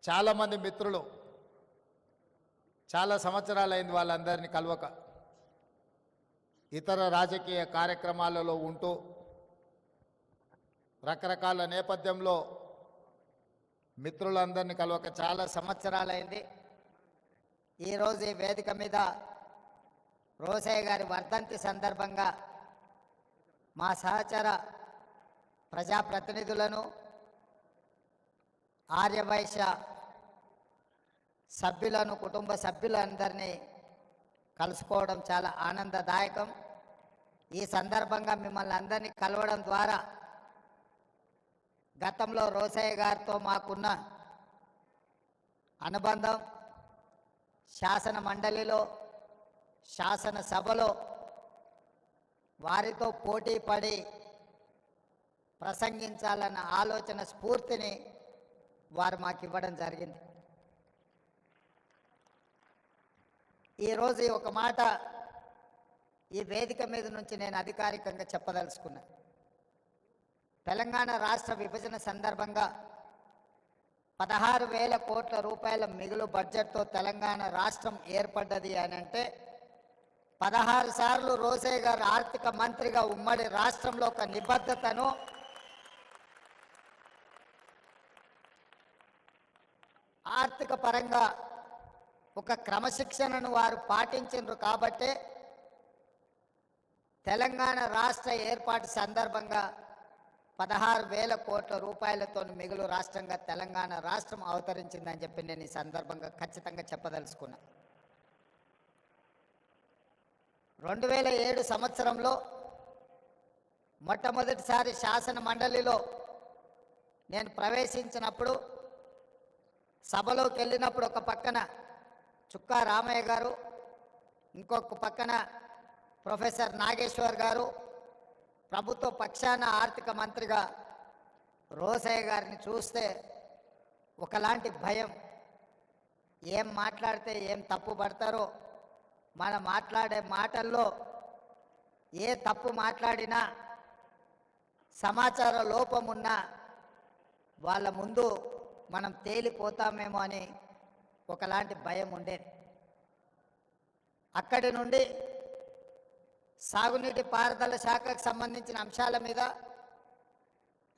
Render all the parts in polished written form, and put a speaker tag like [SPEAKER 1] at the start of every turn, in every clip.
[SPEAKER 1] చాలామంది మిత్రులు చాలా సంవత్సరాలైంది వాళ్ళందరినీ కలవక, ఇతర రాజకీయ కార్యక్రమాలలో ఉంటూ రకరకాల నేపథ్యంలో మిత్రులందరినీ కలవక చాలా సంవత్సరాలైంది. ఈరోజు ఈ వేదిక మీద రోసయ్య గారి వర్ధంతి సందర్భంగా మా సహచర ప్రజాప్రతినిధులను, ఆర్యవైశ్య సభ్యులను, కుటుంబ సభ్యులందరినీ కలుసుకోవడం చాలా ఆనందదాయకం. ఈ సందర్భంగా మిమ్మల్ని అందరినీ కలవడం ద్వారా గతంలో రోసయ్య గారితో మాకున్న అనుబంధం, శాసన మండలిలో, శాసనసభలో వారితో పోటీ పడి ప్రసంగించాలన్న ఆలోచన స్ఫూర్తిని వారు మాకు ఇవ్వడం జరిగింది. ఈరోజు ఒక మాట ఈ వేదిక మీద నుంచి నేను అధికారికంగా చెప్పదలుచుకున్నా. తెలంగాణ రాష్ట్ర విభజన సందర్భంగా 16,000 కోట్ల రూపాయల మిగులు బడ్జెట్తో తెలంగాణ రాష్ట్రం ఏర్పడ్డది అని అంటే 16 సార్లు రోసయ్య గారు ఆర్థిక మంత్రిగా ఉమ్మడి రాష్ట్రంలో ఒక నిబద్ధతను, ఆర్థిక పరంగా ఒక క్రమశిక్షణను వారు పాటించారు. కాబట్టే తెలంగాణ రాష్ట్ర ఏర్పాటు సందర్భంగా 16,000 కోట్ల రూపాయలతో మిగులు రాష్ట్రంగా తెలంగాణ రాష్ట్రం అవతరించిందని చెప్పి నేను ఈ సందర్భంగా ఖచ్చితంగా చెప్పదలుచుకున్నా. 2007 సంవత్సరంలో మొట్టమొదటిసారి శాసన మండలిలో నేను ప్రవేశించినప్పుడు, సభలోకి వెళ్ళినప్పుడు ఒక పక్కన చుక్కా రామయ్య గారు, ఇంకొక పక్కన ప్రొఫెసర్ నాగేశ్వర్ గారు, ప్రభుత్వ పక్షాన ఆర్థిక మంత్రిగా రోసయ్య గారిని చూస్తే ఒకలాంటి భయం. ఏం మాట్లాడితే ఏం తప్పు పడతారో, మనం మాట్లాడే మాటల్లో ఏ తప్పు మాట్లాడినా, సమాచార లోపమున్నా వాళ్ళ ముందు మనం తేలిపోతామేమో అని ఒకలాంటి భయం ఉండేది. అక్కడి నుండి సాగునీటి పారుదల శాఖకు సంబంధించిన అంశాల మీద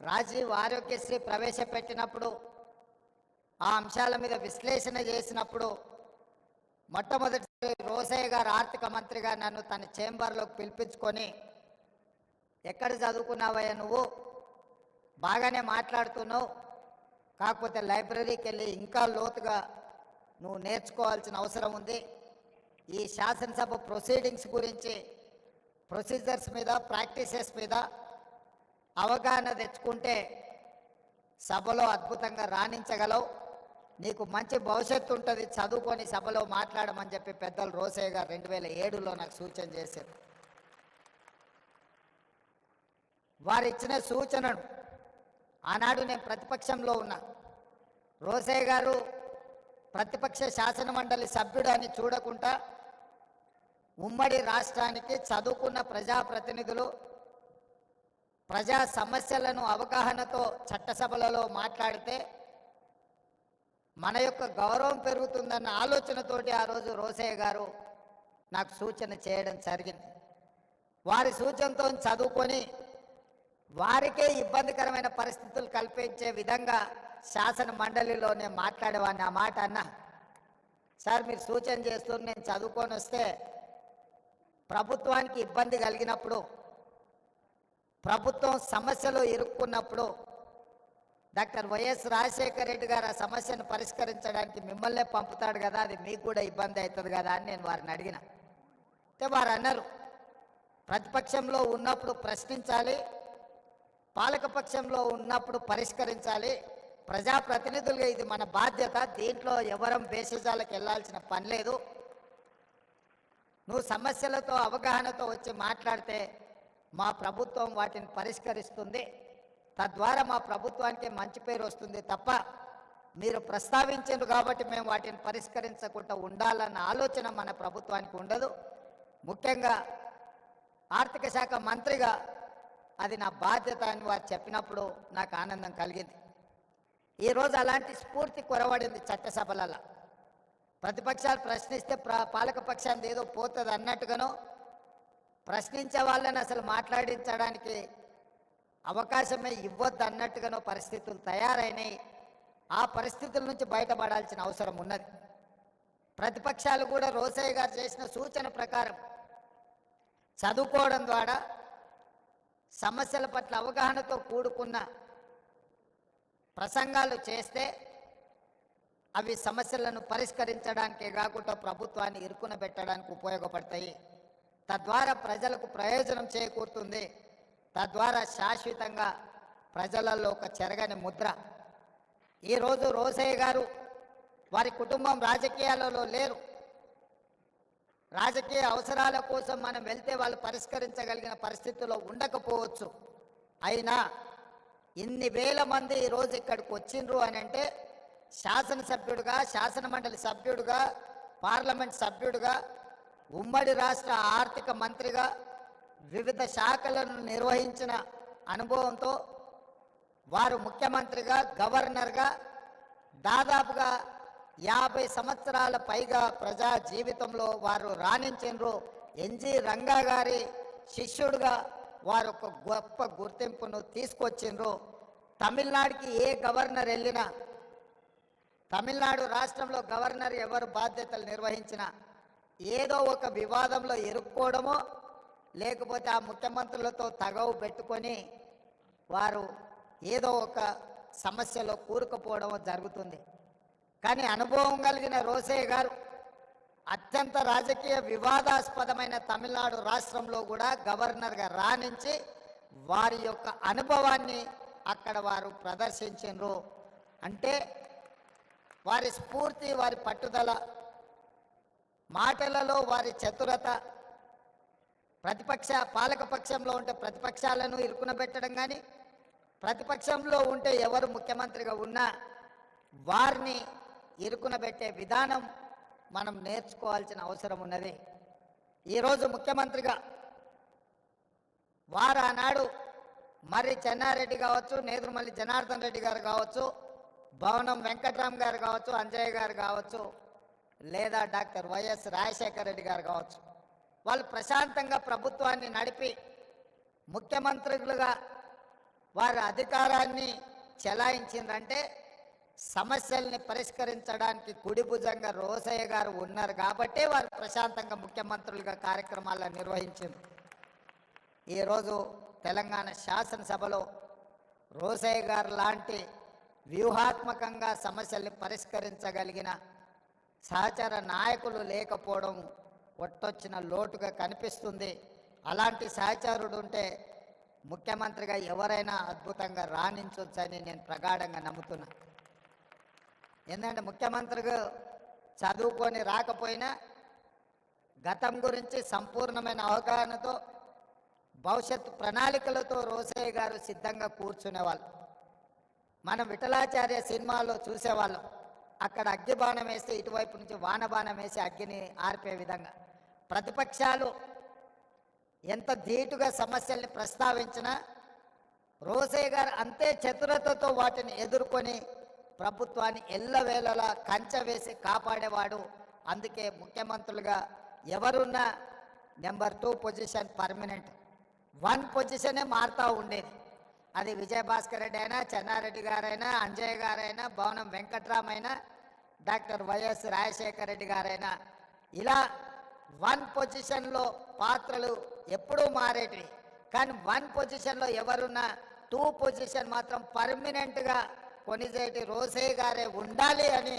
[SPEAKER 1] రాజీవ్ ఆరోగ్యశ్రీ ప్రవేశపెట్టినప్పుడు, ఆ అంశాల మీద విశ్లేషణ చేసినప్పుడు మొట్టమొదటిసారి రోసయ్య గారు ఆర్థిక మంత్రిగా నన్ను తన చేంబర్లోకి పిలిపించుకొని, ఎక్కడ చదువుకున్నావయ్యా నువ్వు, బాగానే మాట్లాడుతున్నావు, కాకపోతే లైబ్రరీకి వెళ్ళి ఇంకా లోతుగా నువ్వు నేర్చుకోవాల్సిన అవసరం ఉంది. ఈ శాసనసభ ప్రొసీడింగ్స్ గురించి, ప్రొసీజర్స్ మీద, ప్రాక్టీసెస్ మీద అవగాహన తెచ్చుకుంటే సభలో అద్భుతంగా రాణించగలవు, నీకు మంచి భవిష్యత్తు ఉంటుంది, చదువుకొని సభలో మాట్లాడమని చెప్పి పెద్దలు రోసయ్య గారు 2007లో నాకు సూచన చేశారు. వారు ఇచ్చిన సూచనను ఆనాడు నేను ప్రతిపక్షంలో ఉన్నా. రోసయ్య గారు ప్రతిపక్ష శాసన మండలి సభ్యుడు అని చూడకుండా ఉమ్మడి రాష్ట్రానికి చదువుకున్న ప్రజాప్రతినిధులు ప్రజా సమస్యలను అవగాహనతో చట్టసభలలో మాట్లాడితే మన యొక్క గౌరవం పెరుగుతుందన్న ఆలోచనతోటి ఆ రోజు రోసయ్య గారు నాకు సూచన చేయడం జరిగింది. వారి సూచనతో చదువుకొని వారికే ఇబ్బందికరమైన పరిస్థితులు కల్పించే విధంగా శాసన మండలిలోనే మాట్లాడేవాడిని. ఆ మాట అన్నా, సార్ మీరు సూచన చేస్తూ నేను చదువుకొని వస్తే ప్రభుత్వానికి ఇబ్బంది కలిగినప్పుడు, ప్రభుత్వం సమస్యలో ఇరుక్కున్నప్పుడు డాక్టర్ వైఎస్ రాజశేఖర రెడ్డి గారు ఆ సమస్యను పరిష్కరించడానికి మిమ్మల్నే పంపుతాడు కదా, అది మీకు కూడా ఇబ్బంది అవుతుంది కదా అని నేను వారిని అడిగిన. అంటే వారు అన్నారు, ప్రతిపక్షంలో ఉన్నప్పుడు ప్రశ్నించాలి, పాలకపక్షంలో ఉన్నప్పుడు పరిష్కరించాలి, ప్రజాప్రతినిధులుగా ఇది మన బాధ్యత, దీంట్లో ఎవరం బేసిజాలకు వెళ్ళాల్సిన పని లేదు, నువ్వు సమస్యలతో అవగాహనతో వచ్చి మాట్లాడితే మా ప్రభుత్వం వాటిని పరిష్కరిస్తుంది, తద్వారా మా ప్రభుత్వానికి మంచి పేరు వస్తుంది తప్ప మీరు ప్రస్తావించారు కాబట్టి మేము వాటిని పరిష్కరించకుండా ఉండాలన్న ఆలోచన మన ప్రభుత్వానికి ఉండదు. ముఖ్యంగా ఆర్థిక శాఖ మంత్రిగా అది నా బాధ్యత అని వారు చెప్పినప్పుడు నాకు ఆనందం కలిగింది. ఈరోజు అలాంటి స్ఫూర్తి కొరవడింది చట్టసభలలో. ప్రతిపక్షాలు ప్రశ్నిస్తే పాలకపక్షాన్ని ఏదో పోతుంది అన్నట్టుగానో, ప్రశ్నించే వాళ్ళని అసలు మాట్లాడించడానికి అవకాశమే ఇవ్వద్దు అన్నట్టుగానో పరిస్థితులు తయారైనాయి. ఆ పరిస్థితుల నుంచి బయటపడాల్సిన అవసరం ఉన్నది. ప్రతిపక్షాలు కూడా రోసయ్య గారు చేసిన సూచన ప్రకారం చదువుకోవడం ద్వారా సమస్యల పట్ల అవగాహనతో కూడుకున్న ప్రసంగాలు చేస్తే అవి సమస్యలను పరిష్కరించడానికే కాకుండా ప్రభుత్వాన్ని ఇరుకున పెట్టడానికి ఉపయోగపడతాయి. తద్వారా ప్రజలకు ప్రయోజనం చేకూరుతుంది. తద్వారా శాశ్వతంగా ప్రజలలో ఒక చెరగని ముద్ర. ఈరోజు రోసయ్య గారు వారి కుటుంబం రాజకీయాలలో లేరు. రాజకీయ అవసరాల కోసం మనం వెళ్తే వాళ్ళు పరిష్కరించగలిగిన పరిస్థితుల్లో ఉండకపోవచ్చు. అయినా ఇన్ని వేల మంది ఈరోజు ఇక్కడికి వచ్చిండ్రు అని అంటే శాసనసభ్యుడిగా, శాసనమండలి సభ్యుడిగా, పార్లమెంట్ సభ్యుడిగా, ఉమ్మడి రాష్ట్ర ఆర్థిక మంత్రిగా వివిధ శాఖలను నిర్వహించిన అనుభవంతో వారు ముఖ్యమంత్రిగా, గవర్నర్గా దాదాపుగా 50 సంవత్సరాల పైగా ప్రజా జీవితంలో వారు రాణించినరు. ఎన్జి రంగా గారి శిష్యుడుగా వారు ఒక గొప్ప గుర్తింపును తీసుకొచ్చిండ్రు. తమిళనాడుకి ఏ గవర్నర్ వెళ్ళినా, తమిళనాడు రాష్ట్రంలో గవర్నర్ ఎవరు బాధ్యతలు నిర్వహించినా ఏదో ఒక వివాదంలో ఇరుక్కోవడమో లేకపోతే ఆ ముఖ్యమంత్రులతో తగవు పెట్టుకొని వారు ఏదో ఒక సమస్యలో కూరుకుపోవడమో జరుగుతుంది. కానీ అనుభవం కలిగిన రోసయ్య గారు అత్యంత రాజకీయ వివాదాస్పదమైన తమిళనాడు రాష్ట్రంలో కూడా గవర్నర్గా రాణించి వారి యొక్క అనుభవాన్ని అక్కడ వారు ప్రదర్శించారు. అంటే వారి స్ఫూర్తి, వారి పట్టుదల, మాటలలో వారి చతురత, పాలకపక్షంలో ఉంటే ప్రతిపక్షాలను ఇరుకున పెట్టడం కానీ, ప్రతిపక్షంలో ఉంటే ఎవరు ముఖ్యమంత్రిగా ఉన్నా వారిని ఇరుకున పెట్టే విధానం మనం నేర్చుకోవాల్సిన అవసరం ఉన్నది. ఈరోజు ముఖ్యమంత్రిగా వారు ఆనాడు మర్రి చెన్నారెడ్డి కావచ్చు, నేదురుమల్లి జనార్దన్ రెడ్డి గారు కావచ్చు, భవనం వెంకట్రామ్ గారు కావచ్చు, అంజయ్య గారు కావచ్చు, లేదా డాక్టర్ వైఎస్ రాజశేఖర రెడ్డి గారు కావచ్చు, వాళ్ళు ప్రశాంతంగా ప్రభుత్వాన్ని నడిపి ముఖ్యమంత్రులుగా వారి అధికారాన్ని చెలాయించిందంటే సమస్యల్ని పరిష్కరించడానికి కుడి భుజంగా రోసయ్య గారు ఉన్నారు కాబట్టే వారు ప్రశాంతంగా ముఖ్యమంత్రులుగా కార్యక్రమాలను నిర్వహించారు. ఈరోజు తెలంగాణ శాసనసభలో రోసయ్య గారు లాంటి వ్యూహాత్మకంగా సమస్యల్ని పరిష్కరించగలిగిన సహచర నాయకులు లేకపోవడం ఒట్టొచ్చిన లోటుగా కనిపిస్తుంది. అలాంటి సహచరుడు ఉంటే ముఖ్యమంత్రిగా ఎవరైనా అద్భుతంగా రాణించవచ్చని నేను ప్రగాఢంగా నమ్ముతున్నా. ఎందుకంటే ముఖ్యమంత్రిగా చదువుకొని రాకపోయినా గతం గురించి సంపూర్ణమైన అవగాహనతో, భవిష్యత్తు ప్రణాళికలతో రోసయ్య గారు సిద్ధంగా కూర్చునేవాళ్ళు. మనం విఠలాచార్య సినిమాలో చూసేవాళ్ళం. అక్కడ అగ్గి బాణం వేస్తే ఇటువైపు నుంచి వానబాణం వేసి అగ్గిని ఆర్పే విధంగా ప్రతిపక్షాలు ఎంత ధీటుగా సమస్యల్ని ప్రస్తావించినా రోసయ్య గారు అంతే చతురతతో వాటిని ఎదుర్కొని ప్రభుత్వాన్ని ఎల్లవేళలా కంచె వేసి కాపాడేవాడు. అందుకే ముఖ్యమంత్రులుగా ఎవరున్నా నెంబర్ 2 పొజిషన్ పర్మనెంట్, 1 పొజిషనే మారుతూ ఉండేది. అది విజయభాస్కర్ రెడ్డి అయినా, చెన్నారెడ్డి గారైనా, అంజయ్య గారైనా, భవనం వెంకట్రామైనా, డాక్టర్ వైఎస్ రాజశేఖర రెడ్డి గారైనా, ఇలా 1 పొజిషన్లో పాత్రలు ఎప్పుడూ మారేటివి. కానీ 1 పొజిషన్లో ఎవరున్నా 2 పొజిషన్ మాత్రం పర్మనెంట్గా కొనిజేటి రోసయ్య గారే ఉండాలి అని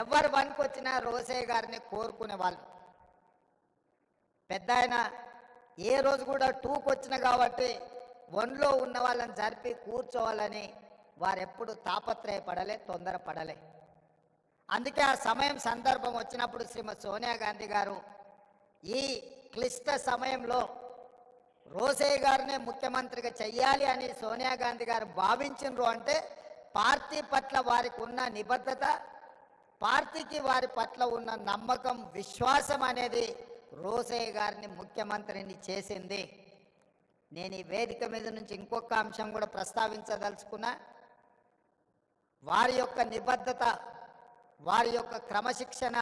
[SPEAKER 1] ఎవరు 1కి వచ్చినా రోసయ్య గారిని కోరుకునే వాళ్ళు. పెద్ద ఆయన ఏ రోజు కూడా 2కి వచ్చిన కాబట్టి 1లో ఉన్న వాళ్ళని జరిపి కూర్చోవాలని వారెప్పుడు తాపత్రయపడలే, తొందరపడలే. అందుకే ఆ సమయం సందర్భం వచ్చినప్పుడు శ్రీమతి సోనియా గాంధీ గారు ఈ క్లిష్ట సమయంలో రోసయ్య గారినే ముఖ్యమంత్రిగా చెయ్యాలి అని సోనియా గాంధీ గారు భావించిండ్రు. అంటే పార్టీ పట్ల వారికి ఉన్న నిబద్ధత, పార్టీకి వారి పట్ల ఉన్న నమ్మకం, విశ్వాసం అనేది రోసయ్య గారిని ముఖ్యమంత్రిని చేసింది. నేను ఈ వేదిక మీద నుంచి ఇంకొక అంశం కూడా ప్రస్తావించదలుచుకున్నా. వారి యొక్క నిబద్ధత, వారి యొక్క క్రమశిక్షణ,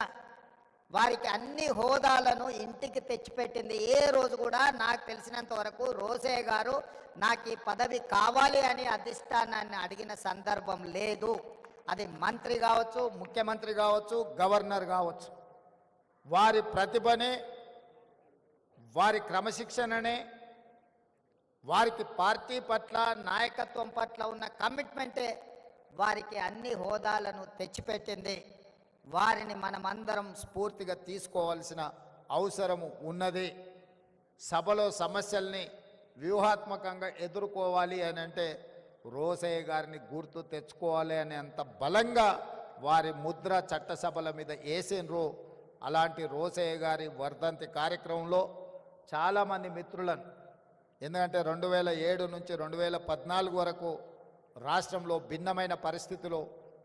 [SPEAKER 1] వారికి అన్ని హోదాలను ఇంటికి తెచ్చిపెట్టింది. ఏ రోజు కూడా నాకు తెలిసినంత వరకు రోసయ్య గారు నాకు ఈ పదవి కావాలి అని అధిష్టానాన్ని అడిగిన సందర్భం లేదు. అది మంత్రి కావచ్చు,
[SPEAKER 2] ముఖ్యమంత్రి కావచ్చు, గవర్నర్ కావచ్చు, వారి ప్రతిభనే, వారి క్రమశిక్షణనే,
[SPEAKER 1] వారికి పార్టీ పట్ల, నాయకత్వం పట్ల ఉన్న కమిట్మెంటే వారికి అన్ని హోదాలను తెచ్చిపెట్టింది. వారిని మనమందరం
[SPEAKER 2] స్ఫూర్తిగా తీసుకోవాల్సిన అవసరము ఉన్నది. సభలో సమస్యల్ని వ్యూహాత్మకంగా ఎదుర్కోవాలి అని అంటే రోసయ్య గారిని గుర్తు తెచ్చుకోవాలి అని అంత బలంగా వారి ముద్ర చట్టసభల మీద వేసినరు. అలాంటి రోసయ్య గారి వర్ధంతి కార్యక్రమంలో చాలామంది మిత్రులను, ఎందుకంటే 2007 నుంచి 2014 వరకు రాష్ట్రంలో భిన్నమైన పరిస్థితులు,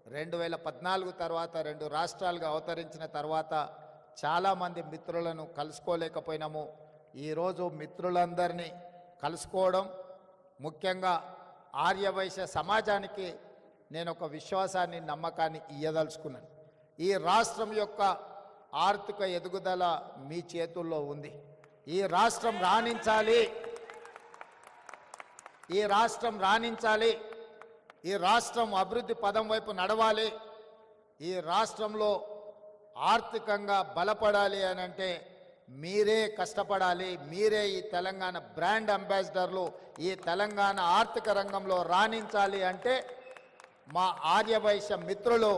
[SPEAKER 2] 2014 తర్వాత 2 రాష్ట్రాలుగా అవతరించిన తర్వాత చాలామంది మిత్రులను కలుసుకోలేకపోయినాము. ఈరోజు మిత్రులందరినీ కలుసుకోవడం, ముఖ్యంగా ఆర్యవైశ్య సమాజానికి నేను ఒక విశ్వాసాన్ని, నమ్మకాన్ని ఇయ్యదలుచుకున్నాను. ఈ రాష్ట్రం యొక్క ఆర్థిక ఎదుగుదల మీ చేతుల్లో ఉంది. ఈ రాష్ట్రం రాణించాలి, ఈ రాష్ట్రం రాణించాలి, ఈ రాష్ట్రం అభివృద్ధి పదం వైపు నడవాలి, ఈ రాష్ట్రంలో ఆర్థికంగా బలపడాలి అని అంటే మీరే కష్టపడాలి. మీరే ఈ తెలంగాణ బ్రాండ్ అంబాసిడర్లు. ఈ తెలంగాణ ఆర్థిక రంగంలో రాణించాలి అంటే మా ఆర్యవైశ్య మిత్రులు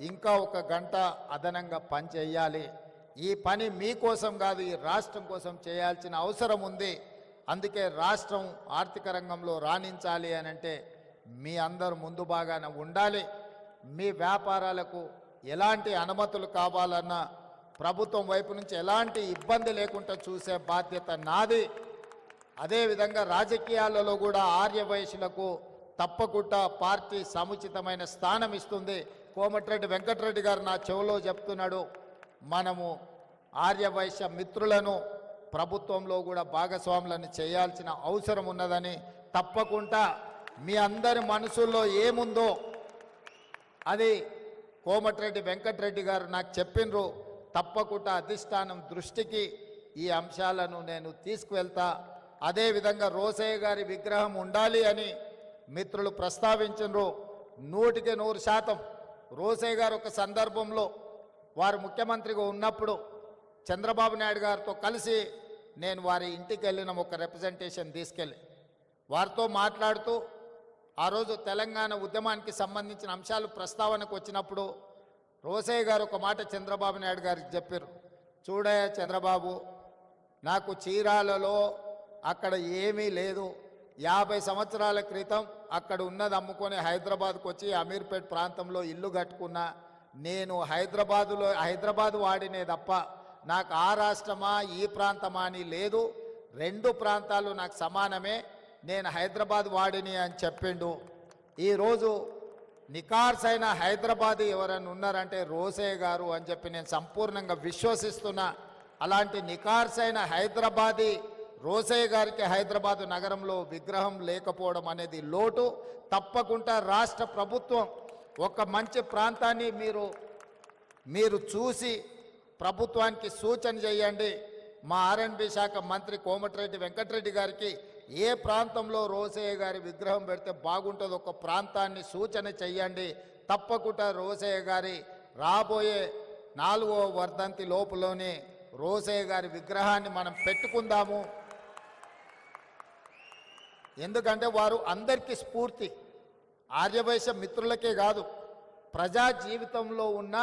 [SPEAKER 2] ఇంకా 1 గంట అదనంగా పని చేయాలి. ఈ పని మీకోసం కాదు, ఈ రాష్ట్రం కోసం చేయాల్సిన అవసరం ఉంది. అందుకే రాష్ట్రం ఆర్థిక రంగంలో రాణించాలి అని అంటే మీ అందరూ ముందు బాగానే ఉండాలి. మీ వ్యాపారాలకు ఎలాంటి అనుమతులు కావాలన్నా ప్రభుత్వం వైపు నుంచి ఎలాంటి ఇబ్బంది లేకుండా చూసే బాధ్యత నాది. అదేవిధంగా రాజకీయాలలో కూడా ఆర్యవైశ్యులకు తప్పకుండా పార్టీ సముచితమైన స్థానం ఇస్తుంది. కోమటిరెడ్డి వెంకటరెడ్డి గారు నా చెవిలో చెప్తున్నాడు, మనము ఆర్యవైశ్య మిత్రులను ప్రభుత్వంలో కూడా భాగస్వాములను చేయాల్సిన అవసరం ఉన్నదని, తప్పకుండా మీ అందరి మనసుల్లో ఏముందో అది కోమటిరెడ్డి వెంకటరెడ్డి గారు నాకు చెప్పినరు. తప్పకుండా అధిష్టానం దృష్టికి ఈ అంశాలను నేను తీసుకువెళ్తా. అదేవిధంగా రోసయ్య గారి విగ్రహం ఉండాలి అని మిత్రులు ప్రస్తావించరు. 100% రోసయ్య గారు ఒక సందర్భంలో వారు ముఖ్యమంత్రిగా ఉన్నప్పుడు చంద్రబాబు నాయుడు గారితో కలిసి నేను వారి ఇంటికి వెళ్ళిన ఒక రిప్రజెంటేషన్ తీసుకెళ్ళి వారితో మాట్లాడుతూ ఆ రోజు తెలంగాణ ఉద్యమానికి సంబంధించిన అంశాలు ప్రస్తావనకు వచ్చినప్పుడు రోసయ్య గారు ఒక మాట చంద్రబాబు నాయుడు గారికి చెప్పారు, చూడయ్య చంద్రబాబు, నాకు చీరాలలో అక్కడ ఏమీ లేదు, 50 సంవత్సరాల క్రితం అక్కడ ఉన్నది అమ్ముకొని హైదరాబాద్కు వచ్చి అమీర్పేట్ ప్రాంతంలో ఇల్లు కట్టుకున్నా. నేను హైదరాబాదు వాడినే తప్ప నాకు ఆ రాష్ట్రమా ఈ ప్రాంతమా అని లేదు, 2 ప్రాంతాలు నాకు సమానమే, నేను హైదరాబాద్ వాడిని అని చెప్పిండు. ఈరోజు నికార్సైన హైదరాబాదీ ఎవరైనా ఉన్నారంటే రోసయ్య గారు అని చెప్పి నేను సంపూర్ణంగా విశ్వసిస్తున్నా. అలాంటి నికార్సైన హైదరాబాదీ రోసయ్య గారికి హైదరాబాదు నగరంలో విగ్రహం లేకపోవడం అనేది లోటు. తప్పకుండా రాష్ట్ర ప్రభుత్వం ఒక మంచి ప్రాంతాన్ని మీరు చూసి ప్రభుత్వానికి సూచన చేయండి. మా ఆర్ఎండ్బి శాఖ మంత్రి కోమటిరెడ్డి వెంకటరెడ్డి గారికి ఏ ప్రాంతంలో రోసయ్య గారి విగ్రహం పెడితే బాగుంటుందో ఒక ప్రాంతాన్ని సూచన చెయ్యండి. తప్పకుండా రోసయ్య గారి రాబోయే 4వ వర్ధంతి లోపులోనే రోసయ్య గారి విగ్రహాన్ని మనం పెట్టుకుందాము. ఎందుకంటే వారు అందరికీ స్ఫూర్తి, ఆర్యవైశ్య మిత్రులకే కాదు, ప్రజా జీవితంలో ఉన్న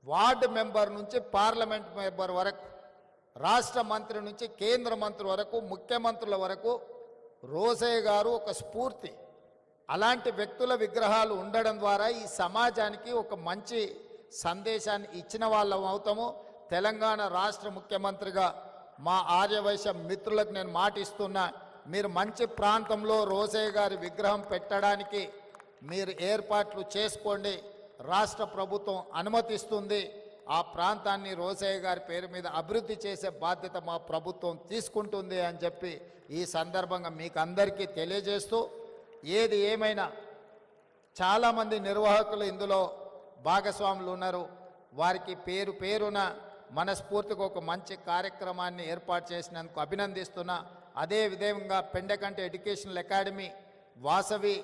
[SPEAKER 2] వార్డు మెంబర్ నుంచి పార్లమెంట్ మెంబర్ వరకు, రాష్ట్ర మంత్రి నుంచి కేంద్ర మంత్రి వరకు, ముఖ్యమంత్రుల వరకు రోసయ్య గారు ఒక స్ఫూర్తి. అలాంటి వ్యక్తుల విగ్రహాలు ఉండడం ద్వారా ఈ సమాజానికి ఒక మంచి సందేశాన్ని ఇచ్చిన వాళ్ళం అవుతాము. తెలంగాణ రాష్ట్ర ముఖ్యమంత్రిగా మా ఆర్యవైశ్య మిత్రులకు నేను మాటిస్తున్నా, మీరు మంచి ప్రాంతంలో రోసయ్య గారి విగ్రహం పెట్టడానికి మీరు ఏర్పాట్లు చేసుకోండి. రాష్ట్ర ప్రభుత్వం అనుమతిస్తుంది. ఆ ప్రాంతాన్ని రోసయ్య గారి పేరు మీద అభివృద్ధి చేసే బాధ్యత మా ప్రభుత్వం తీసుకుంటుంది అని చెప్పి ఈ సందర్భంగా మీకు అందరికీ తెలియజేస్తూ, ఏది ఏమైనా చాలామంది నిర్వాహకులు ఇందులో భాగస్వాములు ఉన్నారు. వారికి పేరు పేరున మనస్ఫూర్తిగా ఒక మంచి కార్యక్రమాన్ని ఏర్పాటు చేసినందుకు అభినందిస్తున్నా. అదే విధంగా Pendakanti educational academy, Vasavi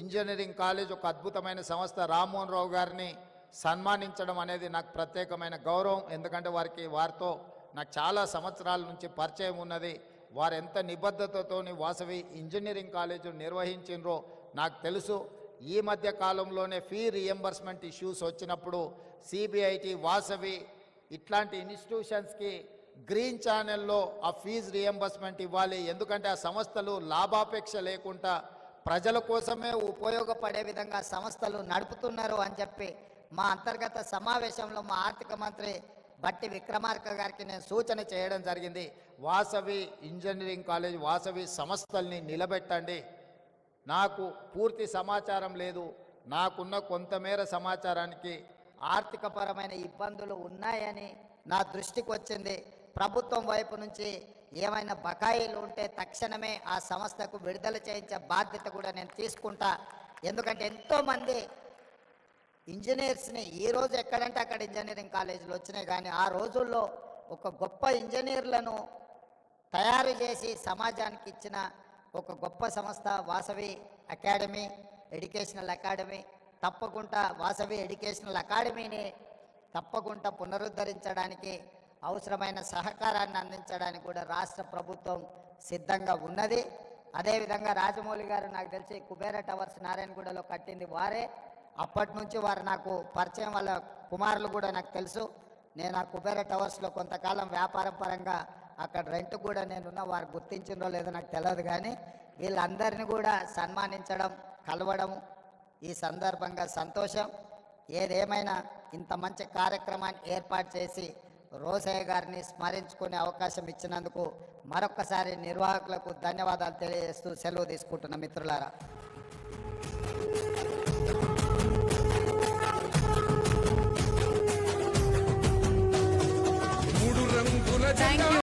[SPEAKER 2] engineering college ఒక అద్భుతమైన సంస్థ, రామ్మోహన్ రావు గారిని సన్మానించడం అనేది నాకు ప్రత్యేకమైన గౌరవం. ఎందుకంటే వారితో నాకు చాలా సంవత్సరాల నుంచి పరిచయం ఉన్నది. వారు ఎంత నిబద్ధతతోని వాసవి ఇంజనీరింగ్ కాలేజు నిర్వహించినరో నాకు తెలుసు. ఈ మధ్య కాలంలోనే ఫీ రియంబర్స్మెంట్ ఇష్యూస్ వచ్చినప్పుడు సిబిఐటి, వాసవి ఇట్లాంటి ఇన్స్టిట్యూషన్స్కి గ్రీన్ ఛానల్లో ఆ ఫీజు రియంబర్స్మెంట్ ఇవ్వాలి. ఎందుకంటే ఆ సంస్థలు లాభాపేక్ష లేకుండా ప్రజల కోసమే
[SPEAKER 1] ఉపయోగపడే విధంగా సంస్థలు నడుపుతున్నారు అని చెప్పి మా అంతర్గత సమావేశంలో మా ఆర్థిక మంత్రి బట్టి విక్రమార్క గారికి నేను సూచన చేయడం జరిగింది.
[SPEAKER 2] వాసవి ఇంజనీరింగ్ కాలేజ్, వాసవి సంస్థల్ని నిలబెట్టండి. నాకు పూర్తి సమాచారం లేదు, నాకున్న కొంతమేర సమాచారానికి
[SPEAKER 1] ఆర్థికపరమైన ఇబ్బందులు ఉన్నాయని నా దృష్టికి వచ్చింది. ప్రభుత్వం వైపు నుంచి ఏమైనా బకాయిలు ఉంటే తక్షణమే ఆ సంస్థకు విడుదల చేయించే బాధ్యత కూడా నేను తీసుకుంటా. ఎందుకంటే ఎంతోమంది ఇంజనీర్స్ని ఈరోజు ఎక్కడంటే అక్కడ ఇంజనీరింగ్ కాలేజీలు వచ్చినాయి, కానీ ఆ రోజుల్లో ఒక గొప్ప ఇంజనీర్లను తయారు చేసి సమాజానికి ఇచ్చిన ఒక గొప్ప సంస్థ వాసవి అకాడమీ, ఎడ్యుకేషనల్ అకాడమీ. తప్పకుండా వాసవి ఎడ్యుకేషనల్ అకాడమీని తప్పకుండా పునరుద్ధరించడానికి అవసరమైన సహకారాన్ని అందించడానికి కూడా రాష్ట్ర ప్రభుత్వం సిద్ధంగా ఉన్నది. అదేవిధంగా రాజమౌళి గారు నాకు తెలిసి కుబేర టవర్స్ నారాయణగూడలో కట్టింది వారే. అప్పటి నుంచి వారు నాకు పరిచయం, వాళ్ళ కుమారులు కూడా నాకు తెలుసు. నేను ఆ కుబేర టవర్స్లో కొంతకాలం వ్యాపారం పరంగా అక్కడ రెంట్ కూడా నేనున్న, వారు గుర్తించిందో లేదో నాకు తెలియదు, కానీ వీళ్ళందరినీ కూడా సన్మానించడం, కలవడం ఈ సందర్భంగా సంతోషం. ఏదేమైనా ఇంత మంచి కార్యక్రమాన్ని ఏర్పాటు చేసి రోసయ్య గారిని స్మరించుకునే అవకాశం ఇచ్చినందుకు మరొక్కసారి నిర్వాహకులకు ధన్యవాదాలు తెలియజేస్తూ సెలవు తీసుకుంటున్న మిత్రులారా.
[SPEAKER 3] Thank you.